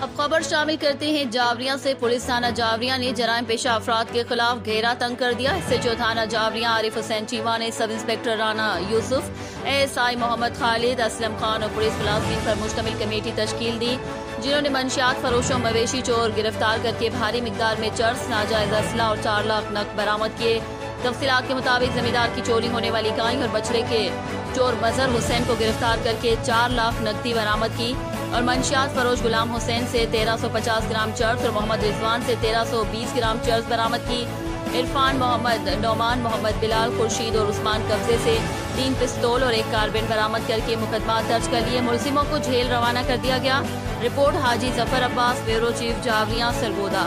अब खबर शामिल करते हैं झावरियां से। पुलिस थाना झावरियां ने जराइम पेशा अफराद के खिलाफ घेरा तंग कर दिया। SHO थाना झावरियां आरिफ हुसैन चीमा ने sub inspector Rana Yusuf, ASI Mohammad Khalid, Aslam Khan और पुलिस मुलाजिमीन पर मुश्तमिल कमेटी तश्कील दी, जिन्होंने मंशियात फरोशों मवेशी चोर गिरफ्तार करके भारी मिकदार में चर्स, नाजायज असला और 4 लाख नकद बरामद किए। तफसीलात के मुताबिक जमींदार की चोरी होने वाली गाय और बछड़े के चोर मजहर हुसैन को गिरफ्तार करके 4 लाख नकदी बरामद की और मंशियात फरोश गुलाम हुसैन से 1350 ग्राम चर्स और मोहम्मद रिजवान से 1320 ग्राम चर्स बरामद की। इरफान मोहम्मद, नौमान मोहम्मद, बिलाल, खुर्शीद और उस्मान कब्जे से 3 पिस्तौल और 1 कार्बिन बरामद करके मुकदमा दर्ज कर लिए मुलजिमों को जेल रवाना कर दिया गया। रिपोर्ट हाजी जफर अब्बास, ब्यूरो चीफ, झावरियां, सरगोदा।